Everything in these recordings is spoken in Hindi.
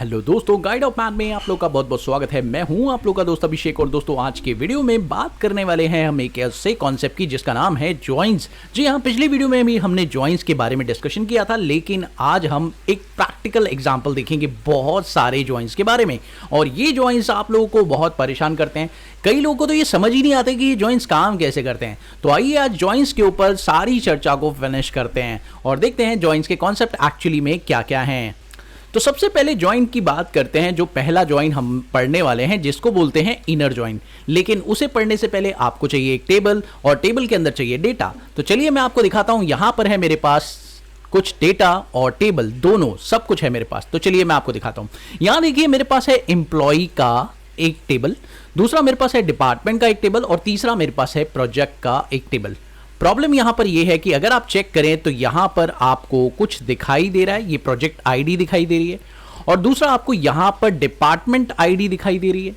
हेलो दोस्तों, गाइड ऑफ मैथ में आप लोग का बहुत बहुत स्वागत है। मैं हूं आप लोग का दोस्त अभिषेक और दोस्तों आज के वीडियो में बात करने वाले हैं हम एक ऐसे कॉन्सेप्ट की जिसका नाम है जॉइंस। जी हां, पिछली वीडियो में भी हमने जॉइंस के बारे में डिस्कशन किया था, लेकिन आज हम एक प्रैक्टिकल एग्जाम्पल देखेंगे बहुत सारे जॉइंस के बारे में। और ये जॉइंस आप लोगों को बहुत परेशान करते हैं। कई लोगों को तो ये समझ ही नहीं आते कि ये जॉइंस काम कैसे करते हैं। तो आइए आज जॉइंस के ऊपर सारी चर्चा को फिनिश करते हैं और देखते हैं जॉइंस के कॉन्सेप्ट एक्चुअली में क्या क्या हैं। तो सबसे पहले जॉइन की बात करते हैं। जो पहला जॉइन हम पढ़ने वाले हैं जिसको बोलते हैं इनर जॉइन। लेकिन उसे पढ़ने से पहले आपको चाहिए एक टेबल और टेबल के अंदर चाहिए डेटा। तो चलिए मैं आपको दिखाता हूं। यहां पर है मेरे पास कुछ डेटा और टेबल, दोनों सब कुछ है मेरे पास। तो चलिए मैं आपको दिखाता हूं। यहां देखिए मेरे पास है एम्प्लॉय का एक टेबल, दूसरा मेरे पास है डिपार्टमेंट का एक टेबल और तीसरा मेरे पास है प्रोजेक्ट का एक टेबल। प्रॉब्लम यहां पर यह है कि अगर आप चेक करें तो यहां पर आपको कुछ दिखाई दे रहा है, ये प्रोजेक्ट आईडी दिखाई दे रही है और दूसरा आपको यहां पर डिपार्टमेंट आईडी दिखाई दे रही है,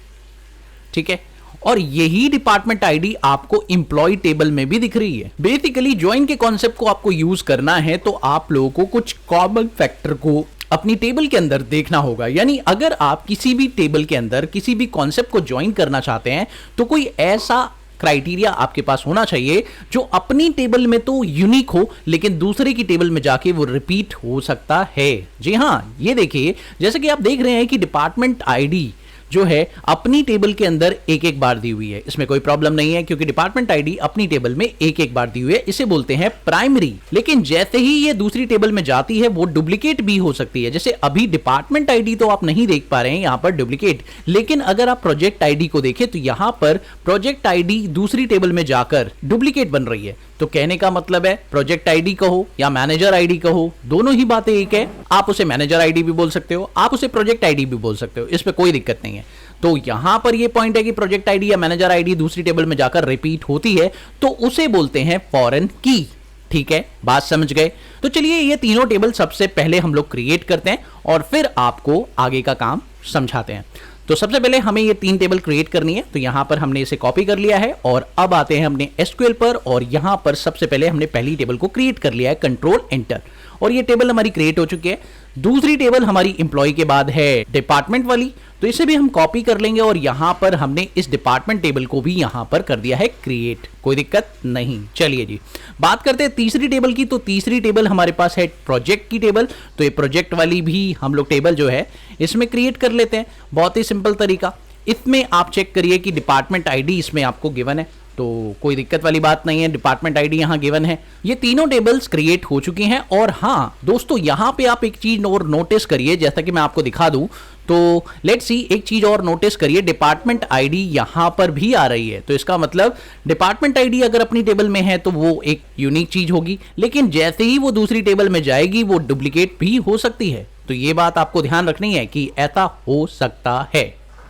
ठीक है। और यही डिपार्टमेंट आईडी आपको एम्प्लॉय टेबल में भी दिख रही है। बेसिकली ज्वाइन के कॉन्सेप्ट को आपको यूज करना है तो आप लोगों को कुछ कॉमन फैक्टर को अपनी टेबल के अंदर देखना होगा। यानी अगर आप किसी भी टेबल के अंदर किसी भी कॉन्सेप्ट को ज्वाइन करना चाहते हैं तो कोई ऐसा क्राइटेरिया आपके पास होना चाहिए जो अपनी टेबल में तो यूनिक हो लेकिन दूसरे की टेबल में जाके वो रिपीट हो सकता है। जी हां, ये देखिए जैसे कि आप देख रहे हैं कि डिपार्टमेंट आईडी जो है अपनी टेबल के अंदर एक एक बार दी हुई है। इसमें कोई प्रॉब्लम नहीं है क्योंकि डिपार्टमेंट आईडी अपनी टेबल में एक एक बार दी हुई है। इसे बोलते हैं प्राइमरी। लेकिन जैसे ही ये दूसरी टेबल में जाती है वो डुप्लीकेट भी हो सकती है। जैसे अभी डिपार्टमेंट आईडी तो आप नहीं देख पा रहे हैं यहां पर डुप्लीकेट, लेकिन अगर आप प्रोजेक्ट आईडी को देखें तो यहां पर प्रोजेक्ट आईडी दूसरी टेबल में जाकर डुप्लीकेट बन रही है। तो कहने का मतलब है प्रोजेक्ट आईडी कहो या मैनेजर आईडी कहो, दोनों ही बातें एक है। आप उसे मैनेजर आईडी भी बोल सकते हो, आप उसे प्रोजेक्ट आईडी भी बोल सकते हो, इसमें कोई दिक्कत नहीं है। तो यहां पर यह पॉइंट है कि प्रोजेक्ट आईडी या मैनेजर आईडी दूसरी टेबल में जाकर रिपीट होती है तो उसे बोलते हैं फॉरेन की। ठीक है, बात समझ गए। तो चलिए ये तीनों टेबल सबसे पहले हम लोग क्रिएट करते हैं और फिर आपको आगे का काम समझाते हैं। तो सबसे पहले हमें ये तीन टेबल क्रिएट करनी है। तो यहां पर हमने इसे कॉपी कर लिया है और अब आते हैं हमने एसक्यूएल पर और यहां पर सबसे पहले हमने पहली टेबल को क्रिएट कर लिया है, कंट्रोल एंटर, और ये टेबल हमारी क्रिएट हो चुकी है। दूसरी टेबल हमारी एम्प्लॉय के बाद है डिपार्टमेंट वाली, तो इसे भी हम कॉपी कर लेंगे और यहां पर हमने इस डिपार्टमेंट टेबल को भी यहां पर कर दिया है क्रिएट, कोई दिक्कत नहीं। चलिए जी बात करते हैं तीसरी टेबल की। तो तीसरी टेबल हमारे पास है प्रोजेक्ट की टेबल, तो ये प्रोजेक्ट वाली भी हम लोग टेबल जो है इसमें क्रिएट कर लेते हैं। बहुत ही सिंपल तरीका। इसमें आप चेक करिए कि डिपार्टमेंट आईडी इसमें आपको गिवन है, तो कोई दिक्कत वाली बात नहीं है, डिपार्टमेंट आईडी यहां गिवन है। ये तीनों टेबल्स क्रिएट हो चुकी हैं। और हां दोस्तों, यहां पे आप एक चीज और नोटिस करिए, जैसा कि मैं आपको दिखा दूं। तो लेट्स सी, एक चीज और नोटिस करिए, डिपार्टमेंट आईडी यहां पर भी आ रही है। तो इसका मतलब डिपार्टमेंट आईडी अगर अपनी टेबल में है तो वो एक यूनिक चीज होगी, लेकिन जैसे ही वो दूसरी टेबल में जाएगी वो डुप्लीकेट भी हो सकती है। तो ये बात आपको ध्यान रखनी है कि ऐसा हो सकता है,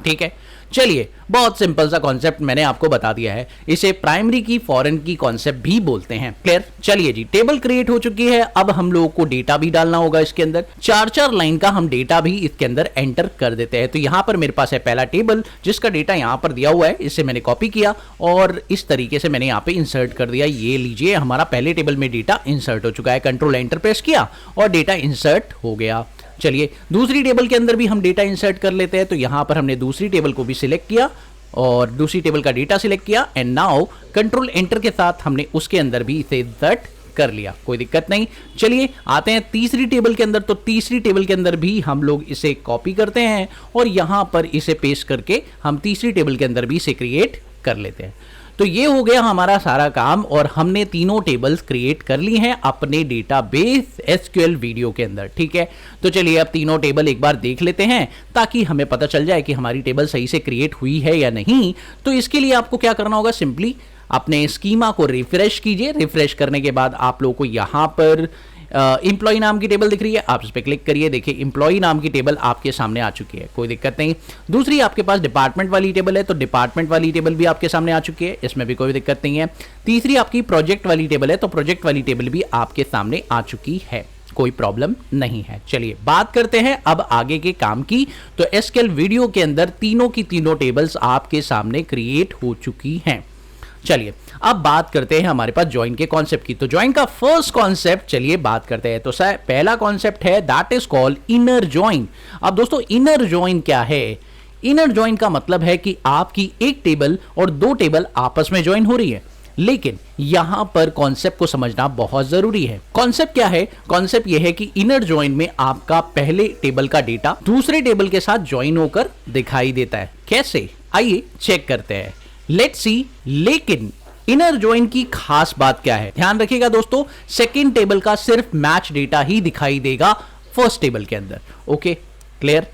ठीक है। चलिए बहुत सिंपल सा कॉन्सेप्ट मैंने आपको बता दिया है। इसे प्राइमरी की फॉरेन की कॉन्सेप्ट भी बोलते हैं। क्लियर? चलिए जी, टेबल क्रिएट हो चुकी है। अब हम लोगों को डेटा भी डालना होगा इसके अंदर। 4-4 लाइन का हम डेटा भी इसके अंदर एंटर कर देते हैं। तो यहां पर मेरे पास है पहला टेबल जिसका डेटा यहां पर दिया हुआ है, इसे मैंने कॉपी किया और इस तरीके से मैंने यहां पे इंसर्ट कर दिया। ये लीजिए हमारा पहले टेबल में डेटा इंसर्ट हो चुका है। कंट्रोल एंटर प्रेस किया और डेटा इंसर्ट हो गया। चलिए दूसरी टेबल के अंदर भी हम डेटा इंसर्ट कर लेते हैं। तो यहां पर हमने दूसरी टेबल को भी सिलेक्ट किया और दूसरी टेबल का डेटा सिलेक्ट किया एंड नाउ कंट्रोल एंटर के साथ हमने उसके अंदर भी इसे इंसर्ट कर लिया, कोई दिक्कत नहीं। चलिए आते हैं तीसरी टेबल के अंदर। तो तीसरी टेबल के अंदर भी हम लोग इसे कॉपी करते हैं और यहां पर इसे पेस्ट करके हम तीसरी टेबल के अंदर भी इसे क्रिएट कर लेते हैं। तो ये हो गया हमारा सारा काम और हमने तीनों टेबल्स क्रिएट कर ली हैं अपने डेटाबेस एसक्यूएल वीडियो के अंदर, ठीक है। तो चलिए अब तीनों टेबल एक बार देख लेते हैं ताकि हमें पता चल जाए कि हमारी टेबल सही से क्रिएट हुई है या नहीं। तो इसके लिए आपको क्या करना होगा, सिंपली अपने स्कीमा को रिफ्रेश कीजिए। रिफ्रेश करने के बाद आप लोगों को यहां पर एम्प्लॉय नाम की टेबल दिख रही है, आप इस पर क्लिक करिए। देखिए एम्प्लॉय नाम की टेबल आपके सामने आ चुकी है, कोई दिक्कत नहीं। दूसरी आपके पास डिपार्टमेंट वाली टेबल है, तो डिपार्टमेंट वाली टेबल भी आपके सामने आ चुकी है, इसमें भी कोई दिक्कत नहीं है। तीसरी आपकी प्रोजेक्ट वाली टेबल है, तो प्रोजेक्ट वाली टेबल भी आपके सामने आ चुकी है, कोई प्रॉब्लम नहीं है। चलिए बात करते हैं अब आगे के काम की। तो एसक्यूएल वीडियो के अंदर तीनों की तीनों टेबल्स आपके सामने क्रिएट हो चुकी हैं। चलिए अब बात करते हैं हमारे पास ज्वाइन के कॉन्सेप्ट की। तो ज्वाइन का फर्स्ट कॉन्सेप्ट चलिए बात करते हैं। तो सर पहला कॉन्सेप्ट है that is called inner join. अब दोस्तों इनर ज्वाइन क्या है? इनर ज्वाइन का मतलब है कि आपकी एक टेबल और दो टेबल आपस में ज्वाइन हो रही है, लेकिन यहां पर कॉन्सेप्ट को समझना बहुत जरूरी है। कॉन्सेप्ट क्या है? कॉन्सेप्ट यह है कि इनर ज्वाइन में आपका पहले टेबल का डेटा दूसरे टेबल के साथ ज्वाइन होकर दिखाई देता है। कैसे? आइए चेक करते हैं, लेट्स सी। लेकिन इनर ज्वाइन की खास बात क्या है? ध्यान रखिएगा दोस्तों, सेकेंड टेबल का सिर्फ मैच डेटा ही दिखाई देगा फर्स्ट टेबल के अंदर। Okay, clear?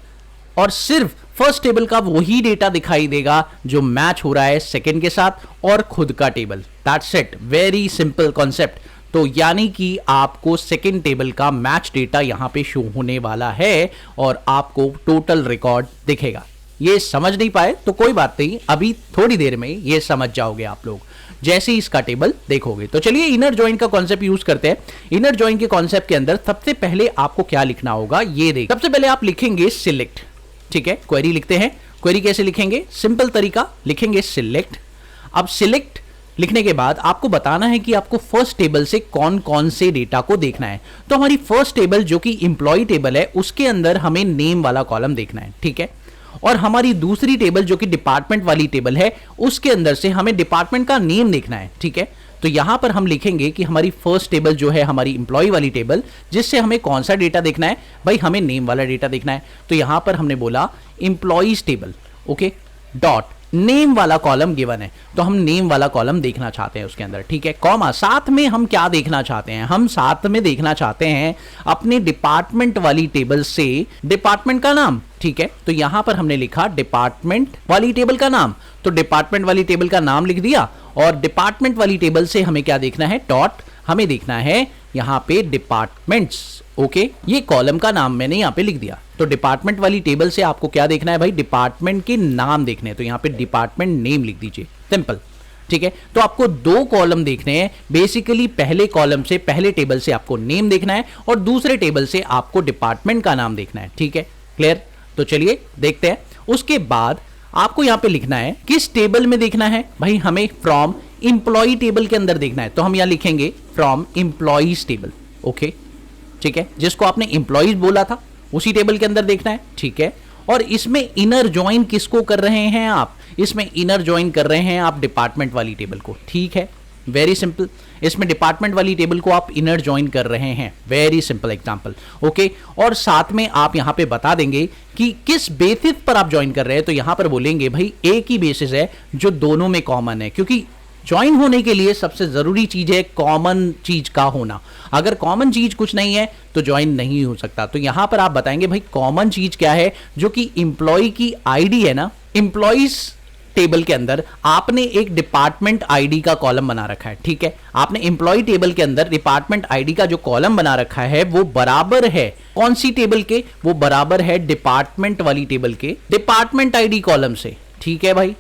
और सिर्फ फर्स्ट टेबल का वही डेटा दिखाई देगा जो मैच हो रहा है सेकेंड के साथ और खुद का table. That's it, very simple concept. तो यानी कि आपको सेकेंड टेबल का मैच डेटा यहां पे शो होने वाला है और आपको टोटल रिकॉर्ड दिखेगा। ये समझ नहीं पाए तो कोई बात नहीं, अभी थोड़ी देर में ये समझ जाओगे आप लोग जैसे ही इसका टेबल देखोगे। तो चलिए इनर ज्वाइन का कॉन्सेप्ट यूज करते हैं। इनर ज्वाइन के कॉन्सेप्ट के अंदर सबसे पहले आपको क्या लिखना होगा ये देख। सबसे पहले आप लिखेंगे सिलेक्ट, ठीक है? क्वेरी लिखते हैं। क्वेरी कैसे लिखेंगे? सिंपल तरीका, लिखेंगे सिलेक्ट। अब सिलेक्ट लिखने के बाद आपको बताना है कि आपको फर्स्ट टेबल से कौन कौन से डेटा को देखना है। तो हमारी फर्स्ट टेबल जो कि इंप्लॉय टेबल है उसके अंदर हमें नेम वाला कॉलम देखना है, ठीक है? और हमारी दूसरी टेबल जो कि डिपार्टमेंट वाली टेबल है उसके अंदर से हमें डिपार्टमेंट का नेम देखना है, ठीक है? तो यहां पर हम लिखेंगे कि हमारी फर्स्ट टेबल जो है हमारी इंप्लॉय वाली टेबल, जिससे हमें कौन सा डेटा देखना है भाई? हमें नेम वाला डेटा देखना है। तो यहां पर हमने बोला employees table, okay, dot name वाला कॉलम गिवन है, तो हम नेम वाला कॉलम देखना चाहते हैं उसके अंदर, ठीक है? कॉमा, साथ में हम क्या देखना चाहते हैं? हम साथ में देखना चाहते हैं अपने डिपार्टमेंट वाली टेबल से डिपार्टमेंट का नाम, ठीक है? तो यहां पर हमने लिखा डिपार्टमेंट वाली टेबल का नाम, तो डिपार्टमेंट वाली टेबल का नाम लिख दिया। और डिपार्टमेंट वाली टेबल से हमें क्या देखना है? डॉट, हमें देखना है यहां पे डिपार्टमेंट्स, ओके? ये कॉलम का नाम मैंने यहां पे लिख दिया। तो डिपार्टमेंट वाली टेबल से आपको क्या देखना है भाई? डिपार्टमेंट के नाम देखने हैं, तो यहां पे डिपार्टमेंट नेम लिख दीजिए, सिंपल, ठीक है? तो आपको दो कॉलम देखने हैं बेसिकली। पहले कॉलम से, पहले टेबल से आपको नेम देखना है और दूसरे टेबल से आपको डिपार्टमेंट का नाम देखना है, ठीक है? क्लियर? तो चलिए देखते हैं। उसके बाद आपको यहां पे लिखना है किस टेबल में देखना है भाई? हमें फ्रॉम इंप्लॉय टेबल के अंदर देखना है, तो हम यहां लिखेंगे फ्रॉम इंप्लॉयज टेबल, ओके, ठीक है? जिसको आपने इंप्लॉयज बोला था उसी टेबल के अंदर देखना है, ठीक है? और इसमें इनर ज्वाइन किसको कर रहे हैं आप? इसमें इनर ज्वाइन कर रहे हैं आप डिपार्टमेंट वाली टेबल को, ठीक है? वेरी सिंपल, इसमें डिपार्टमेंट वाली टेबल को आप इनर ज्वाइन कर रहे हैं, वेरी सिंपल एग्जांपल, ओके? और साथ में आप यहां पे बता देंगे कि किस बेसिस पर आप ज्वाइन कर रहे हैं। तो यहां पर बोलेंगे भाई एक ही बेसिस है जो दोनों में कॉमन है, क्योंकि ज्वाइन होने के लिए सबसे जरूरी चीज है कॉमन चीज का होना। अगर कॉमन चीज कुछ नहीं है तो ज्वाइन नहीं हो सकता। तो यहां पर आप बताएंगे भाई कॉमन चीज क्या है? जो कि इंप्लॉय की आईडी है ना, इंप्लॉयज टेबल के अंदर आपने एक डिपार्टमेंट आईडी का कॉलम बना रखा है, ठीक है? आपने इंप्लॉय टेबल के अंदर डिपार्टमेंट आईडी का जो कॉलम बना रखा है वो बराबर है कौन सी टेबल के? वो बराबर है डिपार्टमेंट वाली टेबल के डिपार्टमेंट आईडी कॉलम से, ठीक है भाई?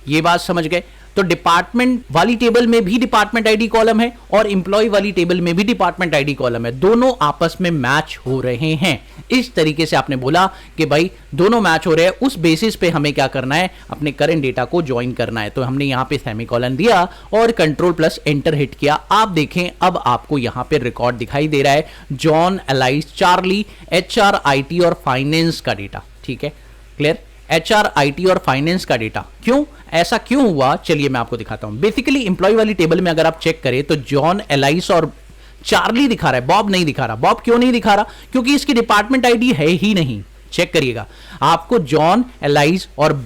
ये बात समझ गए? तो डिपार्टमेंट वाली टेबल में भी डिपार्टमेंट आईडी कॉलम है और इंप्लॉय वाली टेबल में भी डिपार्टमेंट आईडी कॉलम है, दोनों आपस में मैच हो रहे हैं। इस तरीके से आपने बोला कि भाई दोनों मैच हो रहे हैं, उस बेसिस पे हमें क्या करना है? अपने करंट डेटा को ज्वाइन करना है। तो हमने यहां पे सेमीकोलन दिया और कंट्रोल प्लस एंटर हिट किया। आप देखें अब आपको यहां पे रिकॉर्ड दिखाई दे रहा है John, alias, Charlie, HR, IT और फाइनेंस का डेटा, ठीक है? क्लियर? HR, IT और फाइनेंस का डेटा। क्यों ऐसा क्यों हुआ? चलिए मैं आपको दिखाता हूं। बेसिकली इंप्लॉय वाली टेबल में अगर आप चेक करें तो जॉन, एलाइस और चार्ली दिखा रहा है, बॉब नहीं दिखा रहा। बॉब क्यों नहीं दिखा रहा? क्योंकि इसकी डिपार्टमेंट आईडी है ही नहीं। चेक करिएगा, आपको जॉन, एलाइस और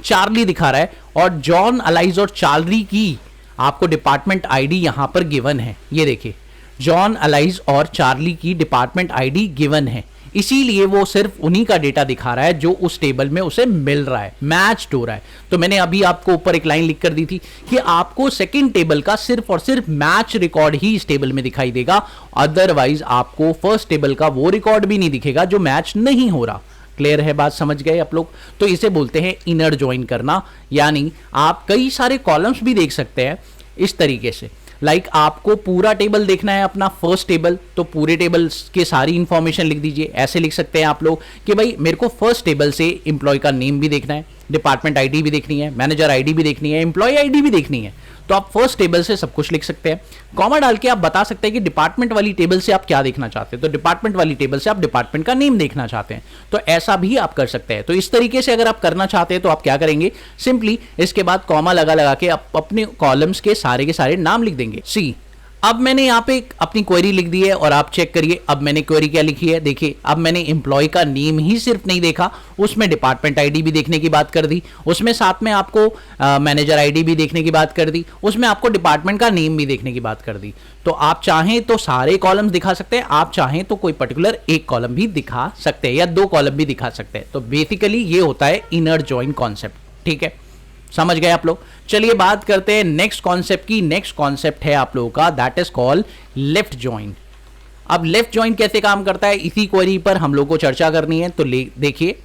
चार्ली दिखा रहा है और जॉन, एलाइस और चार्ली की आपको डिपार्टमेंट आईडी यहां पर गिवन है। ये देखिए, जॉन, एलाइस और चार्ली की डिपार्टमेंट आईडी गिवन है, इसीलिए वो सिर्फ उन्हीं का डेटा दिखा रहा है जो उस टेबल में उसे मिल रहा है, मैच्ड हो रहा है। तो मैंने अभी आपको ऊपर एक लाइन लिख कर दी थी कि आपको सेकंड टेबल का सिर्फ और सिर्फ मैच रिकॉर्ड ही इस टेबल में दिखाई देगा, अदरवाइज आपको फर्स्ट टेबल का वो रिकॉर्ड भी नहीं दिखेगा जो मैच नहीं हो रहा। क्लियर है बात? समझ गए आप लोग? तो इसे बोलते हैं इनर ज्वाइन करना, यानी आप कई सारे कॉलम्स भी देख सकते हैं इस तरीके से। लाइक आपको पूरा टेबल देखना है अपना फर्स्ट टेबल, तो पूरे टेबल के सारी इंफॉर्मेशन लिख दीजिए। ऐसे लिख सकते हैं आप लोग कि भाई मेरे को फर्स्ट टेबल से इंप्लॉय का नेम भी देखना है, डिपार्टमेंट आईडी भी देखनी है, मैनेजर आईडी भी देखनी है, इंप्लॉय आईडी भी देखनी है। तो आप फर्स्ट टेबल से सब कुछ लिख सकते हैं। कॉमा डाल के आप बता सकते हैं कि डिपार्टमेंट वाली टेबल से आप क्या देखना चाहते हैं, तो डिपार्टमेंट वाली टेबल से आप डिपार्टमेंट का नेम देखना चाहते हैं, तो ऐसा भी आप कर सकते हैं। तो इस तरीके से अगर आप करना चाहते हैं तो आप क्या करेंगे, सिंपली इसके बाद कॉमा लगा के आप अपने कॉलम्स के सारे नाम लिख देंगे। सी, अब मैंने यहाँ पे अपनी क्वेरी लिख दी है और आप चेक करिए अब मैंने क्वेरी क्या लिखी है। देखिए अब मैंने एम्प्लॉय का नेम ही सिर्फ नहीं देखा, उसमें डिपार्टमेंट आईडी भी देखने की बात कर दी, उसमें साथ में आपको मैनेजर आईडी भी देखने की बात कर दी, उसमें आपको डिपार्टमेंट का नेम भी देखने की बात कर दी। तो आप चाहें तो सारे कॉलम्स दिखा सकते हैं, आप चाहें तो कोई पर्टिकुलर एक कॉलम भी दिखा सकते हैं या दो कॉलम भी दिखा सकते हैं। तो बेसिकली ये होता है इनर जॉइन कॉन्सेप्ट। ठीक है, समझ गए आप लोग। चलिए बात करते हैं नेक्स्ट कॉन्सेप्ट की। नेक्स्ट कॉन्सेप्ट है आप लोगों का that is called left join. अब लेफ्ट जॉइन कैसे काम करता है, इसी क्वेरी पर हम लोग को चर्चा करनी है। तो देखिए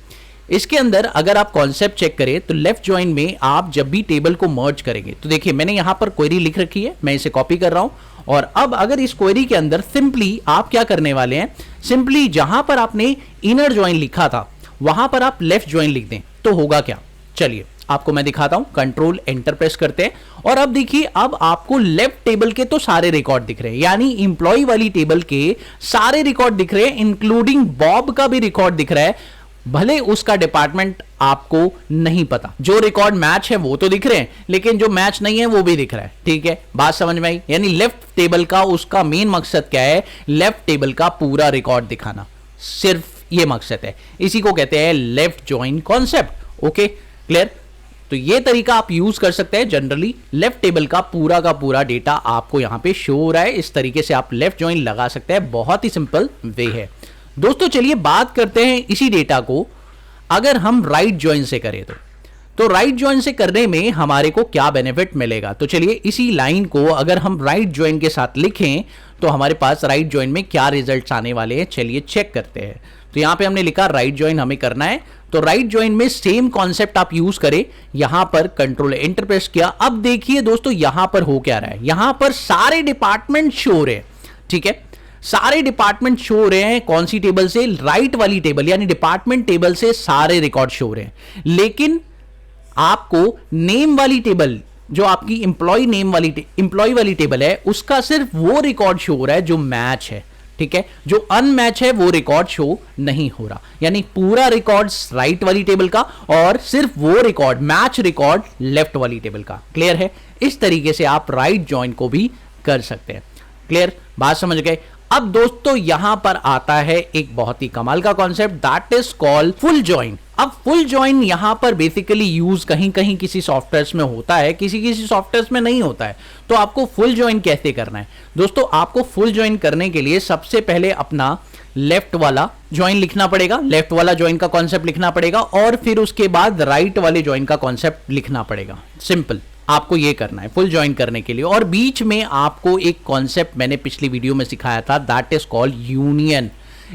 इसके अंदर अगर आप कॉन्सेप्ट चेक करें तो लेफ्ट जॉइन में आप जब भी टेबल को मर्ज करेंगे, तो देखिए मैंने यहां पर क्वेरी लिख रखी है, मैं इसे कॉपी कर रहा हूं। और अब अगर इस क्वेरी के अंदर सिंपली आप क्या करने वाले हैं, सिंपली जहां पर आपने इनर जॉइन लिखा था वहां पर आप लेफ्ट जॉइन लिख दें तो होगा क्या, चलिए आपको मैं दिखाता हूं। कंट्रोल एंटर प्रेस करते हैं और अब देखिए अब आपको लेफ्ट टेबल के तो सारे रिकॉर्ड दिख रहे हैं, यानी इंप्लॉय वाली टेबल के सारे रिकॉर्ड दिख रहे हैं, इंक्लूडिंग बॉब का भी रिकॉर्ड दिख रहा है, भले उसका डिपार्टमेंट आपको नहीं पता। जो रिकॉर्ड मैच है वो तो दिख रहे हैं, लेकिन जो मैच नहीं है वो भी दिख रहा है। ठीक है, बात समझ में आई। यानी लेफ्ट टेबल का उसका मेन मकसद क्या है, लेफ्ट टेबल का पूरा रिकॉर्ड दिखाना, सिर्फ ये मकसद है। इसी को कहते हैं left join concept. Okay, clear. तो ये तरीका आप यूज कर सकते हैं। जनरली लेफ्ट टेबल का पूरा डेटा आपको यहां पे शो हो रहा है, इस तरीके से आप लेफ्ट जॉइन लगा सकते हैं, बहुत ही सिंपल वे है। दोस्तों चलिए बात करते हैं इसी डेटा को अगर हम राइट जॉइन से करें तो राइट जॉइन से करने में हमारे को क्या बेनिफिट मिलेगा। तो चलिए इसी लाइन को अगर हम राइट जॉइन के साथ लिखें तो हमारे पास राइट जॉइन में क्या रिजल्ट्स आने वाले हैं, चलिए चेक करते हैं। तो यहां पे हमने लिखा राइट जॉइन हमें करना है, तो राइट जॉइन में सेम कॉन्सेप्ट आप यूज करें। यहां पर कंट्रोल एंटर प्रेस किया, अब देखिए दोस्तों यहां पर हो क्या रहा है, यहां पर सारे डिपार्टमेंट शो हो रहे हैं। ठीक है, सारे डिपार्टमेंट शो हो रहे हैं, कौन सी टेबल से, राइट वाली टेबल यानी डिपार्टमेंट टेबल से सारे रिकॉर्ड शो हो रहे हैं। लेकिन आपको नेम वाली टेबल, जो आपकी इंप्लॉय वाली टेबल है, उसका सिर्फ वो रिकॉर्ड शो हो रहा है जो मैच है। ठीक है, जो अनमैच है वो रिकॉर्ड शो नहीं हो रहा, यानी पूरा रिकॉर्ड राइट वाली टेबल का और सिर्फ वो रिकॉर्ड मैच रिकॉर्ड लेफ्ट वाली टेबल का। क्लियर है, इस तरीके से आप राइट जॉइन को भी कर सकते हैं। क्लियर, बात समझ गए। अब दोस्तों यहां पर आता है एक बहुत ही कमाल का concept that is called full join. अब फुल जॉइन यहां पर बेसिकली यूज कहीं कहीं किसी सॉफ्टवेयर्स में होता है, किसी सॉफ्टवेयर्स में नहीं होता है। तो आपको फुल जॉइन कैसे करना है दोस्तों, आपको फुल जॉइन करने के लिए सबसे पहले अपना लेफ्ट वाला ज्वाइन लिखना पड़ेगा, लेफ्ट वाला ज्वाइन का कॉन्सेप्ट लिखना पड़ेगा और फिर उसके बाद राइट वाले ज्वाइन का कॉन्सेप्ट लिखना पड़ेगा। सिंपल, आपको ये करना है फुल ज्वाइन करने के लिए। और बीच में आपको एक कॉन्सेप्ट मैंने पिछली वीडियो में सिखाया था दैट इज कॉल्ड यूनियन।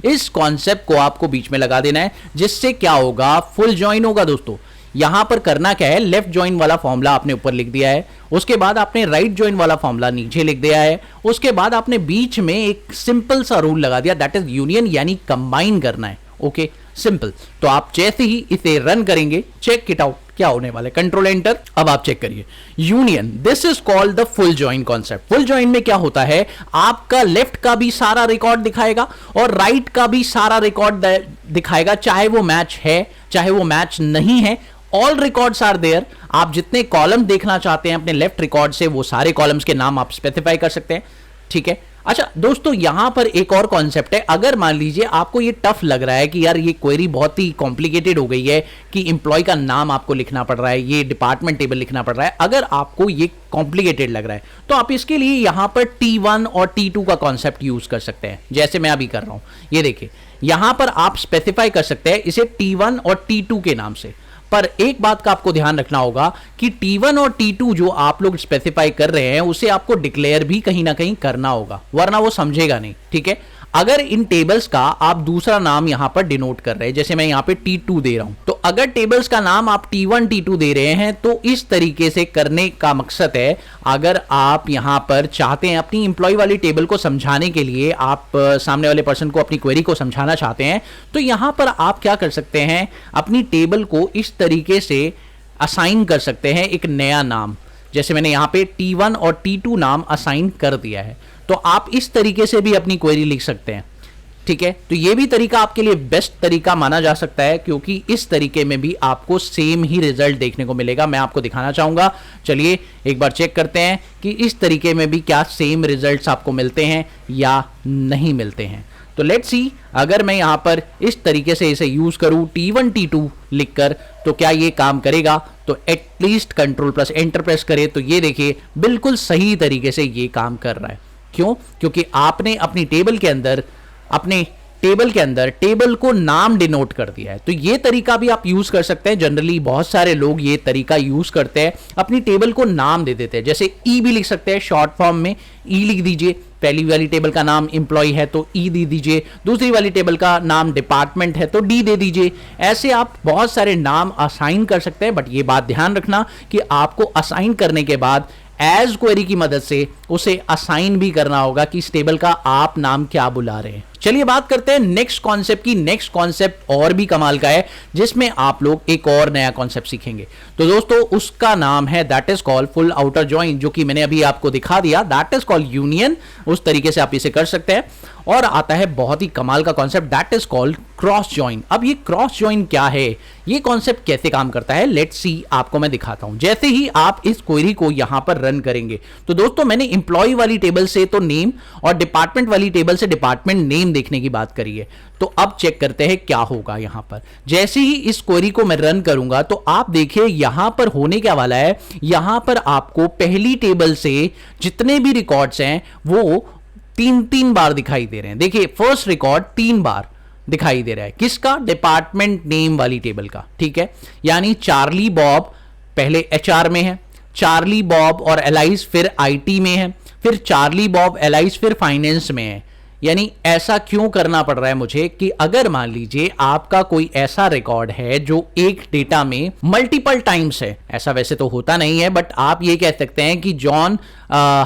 इस कॉन्सेप्ट को आपको बीच में लगा देना है, जिससे क्या होगा, फुल ज्वाइन होगा। दोस्तों यहां पर करना क्या है, लेफ्ट ज्वाइन वाला फॉर्मूला आपने ऊपर लिख दिया है, उसके बाद आपने राइट ज्वाइन वाला फॉर्मूला नीचे लिख दिया है, उसके बाद आपने बीच में एक सिंपल सा रूल लगा दिया दैट इज यूनियन, यानी कंबाइन करना है। Okay, simple. तो आप जैसे ही इसे रन करेंगे, चेक इट आउट क्या होने वाला है, कंट्रोल एंटर। अब आप चेक करिए union, this is called the full join concept. Full join में क्या होता है, आपका लेफ्ट का भी सारा रिकॉर्ड दिखाएगा और राइट का भी सारा रिकॉर्ड दिखाएगा, चाहे वो मैच है चाहे वो मैच नहीं है। All records are there. आप जितने कॉलम देखना चाहते हैं अपने लेफ्ट रिकॉर्ड से, वो सारे कॉलम्स के नाम आप स्पेसिफाई कर सकते हैं। ठीक है, अच्छा दोस्तों यहां पर एक और कॉन्सेप्ट है। अगर मान लीजिए आपको ये टफ लग रहा है कि यार ये क्वेरी बहुत ही कॉम्प्लिकेटेड हो गई है कि एम्प्लॉय का नाम आपको लिखना पड़ रहा है, ये डिपार्टमेंट टेबल लिखना पड़ रहा है, अगर आपको ये कॉम्प्लिकेटेड लग रहा है तो आप इसके लिए यहां पर T1 और T2 का कॉन्सेप्ट यूज कर सकते हैं, जैसे मैं अभी कर रहा हूं। ये देखिए यहां पर आप स्पेसिफाई कर सकते हैं इसे T1 और T2 के नाम से। पर एक बात का आपको ध्यान रखना होगा कि T1 और T2 जो आप लोग स्पेसिफाई कर रहे हैं उसे आपको डिक्लेयर भी कहीं ना कहीं करना होगा, वरना वो समझेगा नहीं। ठीक है, अगर इन टेबल्स का आप दूसरा नाम यहां पर डिनोट कर रहे हैं, जैसे मैं यहां पे T2 दे रहा हूं, तो अगर टेबल्स का नाम आप T1 T2 दे रहे हैं तो इस तरीके से करने का मकसद है, अगर आप यहां पर चाहते हैं अपनी इंप्लॉय वाली टेबल को समझाने के लिए, आप सामने वाले पर्सन को अपनी क्वेरी को समझाना चाहते हैं, तो यहां पर आप क्या कर सकते हैं, अपनी टेबल को इस तरीके से असाइन कर सकते हैं एक नया नाम। जैसे मैंने यहाँ पे T1 और T2 नाम असाइन कर दिया है। तो आप इस तरीके से भी अपनी क्वेरी लिख सकते हैं, ठीक है। तो ये भी तरीका आपके लिए बेस्ट तरीका माना जा सकता है, क्योंकि इस तरीके में भी आपको सेम ही रिजल्ट देखने को मिलेगा। मैं आपको दिखाना चाहूंगा, चलिए एक बार चेक करते हैं कि इस तरीके में भी क्या सेम रिजल्ट्स आपको मिलते हैं या नहीं मिलते हैं। तो लेट्स सी, अगर मैं यहां पर इस तरीके से इसे यूज करूं T1 T2 लिखकर, तो क्या ये काम करेगा? तो at least control plus enter press करें तो ये देखिए बिल्कुल सही तरीके से ये काम कर रहा है। क्यों? क्योंकि आपने अपनी टेबल के अंदर टेबल को नाम डिनोट कर दिया है। तो ये तरीका भी आप यूज कर सकते हैं। जनरली बहुत सारे लोग ये तरीका यूज करते हैं, अपनी टेबल को नाम दे देते हैं। जैसे ई भी लिख सकते हैं, शॉर्ट फॉर्म में ई लिख दीजिए। पहली वाली टेबल का नाम एम्प्लॉय है तो ई दे दीजिए, दूसरी वाली टेबल का नाम डिपार्टमेंट है तो डी दे दीजिए। ऐसे आप बहुत सारे नाम असाइन कर सकते हैं। बट ये बात ध्यान रखना कि आपको असाइन करने के बाद एज क्वेरी की मदद से उसे असाइन भी करना होगा कि इस टेबल का आप नाम क्या बुला रहे हैं। चलिए बात करते हैं नेक्स्ट कॉन्सेप्ट की। नेक्स्ट कॉन्सेप्ट और भी कमाल का है, जिसमें आप लोग एक और नया कॉन्सेप्ट सीखेंगे। तो दोस्तों उसका नाम है that is called full outer join, जो कि मैंने अभी आपको दिखा दिया। दैट इज कॉल्ड यूनियन, उस तरीके से आप इसे कर सकते हैं। और आता है बहुत ही कमाल का concept, that is called cross join. अब ये क्रॉस जॉइन क्या है, ये कॉन्सेप्ट कैसे काम करता है, लेट्स सी, आपको मैं दिखाता हूं। जैसे ही आप इस क्वेरी को यहां पर रन करेंगे, तो दोस्तों मैंने एम्प्लॉय वाली टेबल से तो नेम और डिपार्टमेंट वाली टेबल से डिपार्टमेंट नेम देखने की बात करी है। तो अब चेक करते हैं क्या होगा यहां पर। जैसे ही इस क्वेरी को मैं रन करूंगा तो आप देखिए यहां पर होने क्या वाला है। यहां पर आपको पहली टेबल से जितने भी रिकॉर्ड्स हैं वो 3 बार दिखाई दे रहे हैं। देखिए फर्स्ट रिकॉर्ड 3 बार दिखाई दे रहा है, किसका? डिपार्टमेंट नेम वाली टेबल का, ठीक है। यानी चार्ली बॉब पहले HR में है, चार्ली बॉब और एलाइस फिर IT में है, फिर चार्ली बॉब एलाइस फिर फाइनेंस में है। यानी ऐसा क्यों करना पड़ रहा है मुझे कि अगर मान लीजिए आपका कोई ऐसा रिकॉर्ड है जो एक डेटा में मल्टीपल टाइम्स है, ऐसा वैसे तो होता नहीं है, बट आप ये कह सकते हैं कि जॉन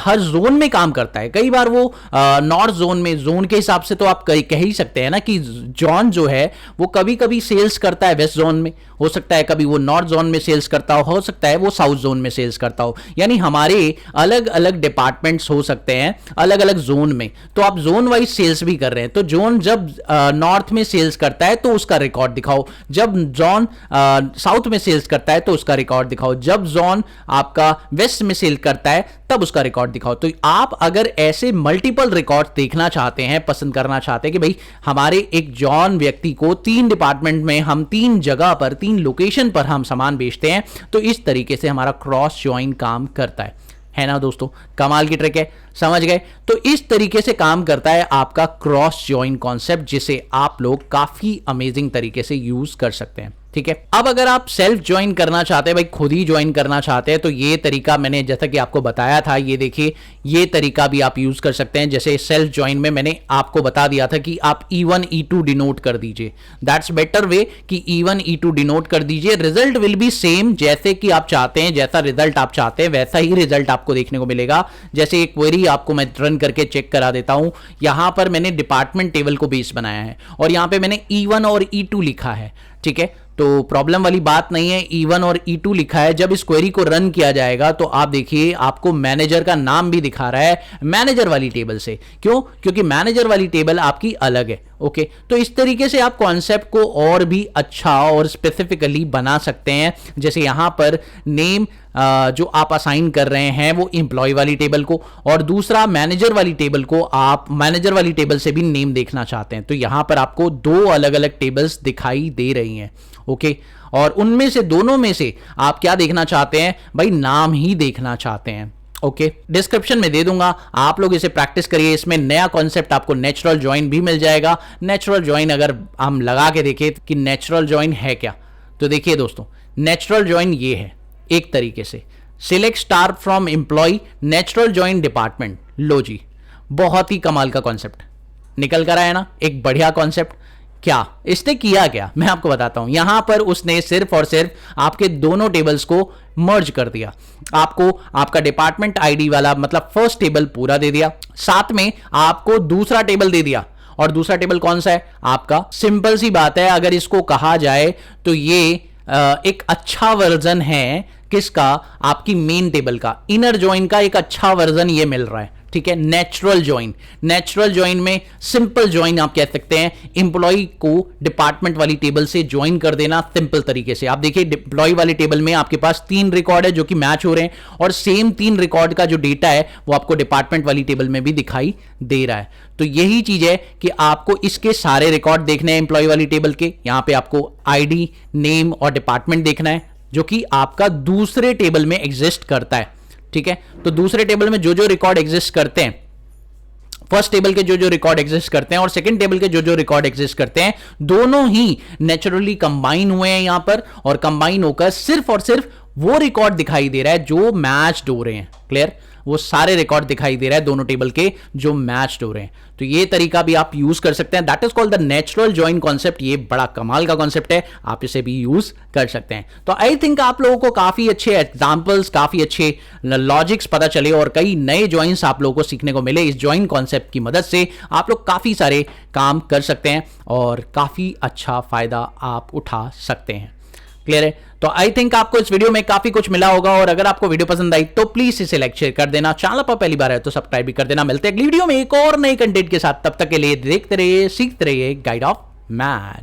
हर जोन में काम करता है। कई बार वो नॉर्थ जोन में, जोन के हिसाब से तो आप कह ही सकते हैं ना कि जॉन जो है वो कभी कभी सेल्स करता है वेस्ट जोन में, हो सकता है कभी वो नॉर्थ जोन में सेल्स करता हो सकता है वो साउथ जोन में सेल्स करता हो। यानी हमारे अलग अलग डिपार्टमेंट्स हो सकते हैं अलग अलग जोन में, तो आप जोन वाइज सेल्स भी कर रहे हैं। तो जोन जब नॉर्थ में सेल्स करता है तो उसका रिकॉर्ड दिखाओ, जब जॉन साउथ में सेल्स करता है तो उसका रिकॉर्ड दिखाओ, जब जॉन आपका वेस्ट में सेल करता है तब उसका रिकॉर्ड दिखाओ। तो आप अगर ऐसे मल्टीपल रिकॉर्ड देखना चाहते हैं, पसंद करना चाहते हैं कि भाई हमारे एक जॉन व्यक्ति को 3 डिपार्टमेंट में, हम 3 जगह पर, 3 लोकेशन पर हम सामान बेचते हैं, तो इस तरीके से हमारा क्रॉस जॉइन काम करता है ना दोस्तों। कमाल की ट्रिक है, समझ गए? तो इस तरीके से काम करता है आपका क्रॉस जॉइन कॉन्सेप्ट, जिसे आप लोग काफी अमेजिंग तरीके से यूज कर सकते हैं, ठीक है। अब अगर आप सेल्फ ज्वाइन करना चाहते हैं, भाई खुद ही ज्वाइन करना चाहते हैं, तो ये तरीका मैंने जैसा कि आपको बताया था, ये देखिए ये तरीका भी आप यूज कर सकते हैं। जैसे सेल्फ ज्वाइन में मैंने आपको बता दिया था कि आप E1 E2 डिनोट कर दीजिए, दैट्स बेटर वे कि E1 E2 डिनोट कर दीजिए। रिजल्ट विल बी सेम, जैसे कि आप चाहते हैं, जैसा रिजल्ट आप चाहते हैं वैसा ही रिजल्ट आपको देखने को मिलेगा। जैसे एक क्वेरी आपको मैं रन करके चेक करा देता हूं। यहां पर मैंने डिपार्टमेंट टेबल को बेस बनाया है और यहां पे मैंने E1 और E2 लिखा है, ठीक है। तो प्रॉब्लम वाली बात नहीं है, E1 और E2 लिखा है। जब इस क्वेरी को रन किया जाएगा तो आप देखिए आपको मैनेजर का नाम भी दिखा रहा है मैनेजर वाली टेबल से। क्यों? क्योंकि मैनेजर वाली टेबल आपकी अलग है, ओके। तो इस तरीके से आप कॉन्सेप्ट को और भी अच्छा और स्पेसिफिकली बना सकते हैं। जैसे यहां पर नेम जो आप असाइन कर रहे हैं वो एम्प्लॉय वाली टेबल को, और दूसरा मैनेजर वाली टेबल को आप मैनेजर वाली टेबल से भी नेम देखना चाहते हैं, तो यहां पर आपको 2 अलग अलग टेबल्स दिखाई दे रही हैं, ओके। और उनमें से दोनों में से आप क्या देखना चाहते हैं? भाई नाम ही देखना चाहते हैं, ओके। डिस्क्रिप्शन में दे दूंगा, आप लोग इसे प्रैक्टिस करिए। इसमें नया कॉन्सेप्ट आपको नेचुरल ज्वाइन भी मिल जाएगा। नेचुरल ज्वाइन अगर हम लगा के देखें कि नेचुरल ज्वाइन है क्या, तो देखिए दोस्तों नेचुरल ज्वाइन ये है एक तरीके से, select star from employee natural join department. लो जी, बहुत ही कमाल का कॉन्सेप्ट निकल कर आया ना, एक बढ़िया कॉन्सेप्ट। क्या इसने किया क्या, मैं आपको बताता हूं। यहां पर उसने सिर्फ और सिर्फ आपके दोनों टेबल्स को मर्ज कर दिया। आपको आपका डिपार्टमेंट आईडी वाला मतलब फर्स्ट टेबल पूरा दे दिया, साथ में आपको दूसरा टेबल दे दिया। और दूसरा टेबल कौन सा है आपका? सिंपल सी बात है, अगर इसको कहा जाए तो ये एक अच्छा वर्जन है किसका, आपकी मेन टेबल का, इनर ज्वाइन का एक अच्छा वर्जन ये मिल रहा है, ठीक है। नेचुरल ज्वाइन, नेचुरल ज्वाइन में सिंपल ज्वाइन आप कह सकते हैं, इंप्लॉय को डिपार्टमेंट वाली टेबल से ज्वाइन कर देना सिंपल तरीके से। आप देखिए इंप्लॉय वाली टेबल में आपके पास 3 रिकॉर्ड है जो कि मैच हो रहे हैं, और सेम 3 रिकॉर्ड का जो डेटा है वो आपको डिपार्टमेंट वाली टेबल में भी दिखाई दे रहा है। तो यही चीज है कि आपको इसके सारे रिकॉर्ड देखने हैं इंप्लॉय वाली टेबल के। यहां पे आपको आईडी, नेम और डिपार्टमेंट देखना है जो कि आपका दूसरे टेबल में एग्जिस्ट करता है, ठीक है। तो दूसरे टेबल में जो जो रिकॉर्ड एग्जिस्ट करते हैं, फर्स्ट टेबल के जो जो रिकॉर्ड एग्जिस्ट करते हैं और सेकंड टेबल के जो जो रिकॉर्ड एग्जिस्ट करते हैं, दोनों ही नेचुरली कंबाइन हुए हैं यहां पर, और कंबाइन होकर सिर्फ और सिर्फ वो रिकॉर्ड दिखाई दे रहा है जो मैच्ड हो रहे हैं। क्लियर, वो सारे रिकॉर्ड दिखाई दे रहा है दोनों टेबल के जो मैच्ड हो रहे हैं। तो ये तरीका भी आप यूज कर सकते हैं, that is called the natural join concept. ये बड़ा कमाल का कॉन्सेप्ट है, आप इसे भी यूज कर सकते हैं। तो आई थिंक आप लोगों को काफी अच्छे एग्जांपल्स, काफी अच्छे लॉजिक्स पता चले और कई नए जॉइंस आप लोगों को सीखने को मिले। इस जॉइन कॉन्सेप्ट की मदद से आप लोग काफी सारे काम कर सकते हैं और काफी अच्छा फायदा आप उठा सकते हैं। क्लियर है? तो आई थिंक आपको इस वीडियो में काफी कुछ मिला होगा, और अगर आपको वीडियो पसंद आई तो प्लीज इसे लाइक शेयर कर देना, चैनल पर पहली बार है तो सब्सक्राइब भी कर देना। मिलते हैं अगली वीडियो में एक और नए कंटेंट के साथ, तब तक के लिए देखते रहिए, सीखते रहिए गाइड ऑफ मैथ।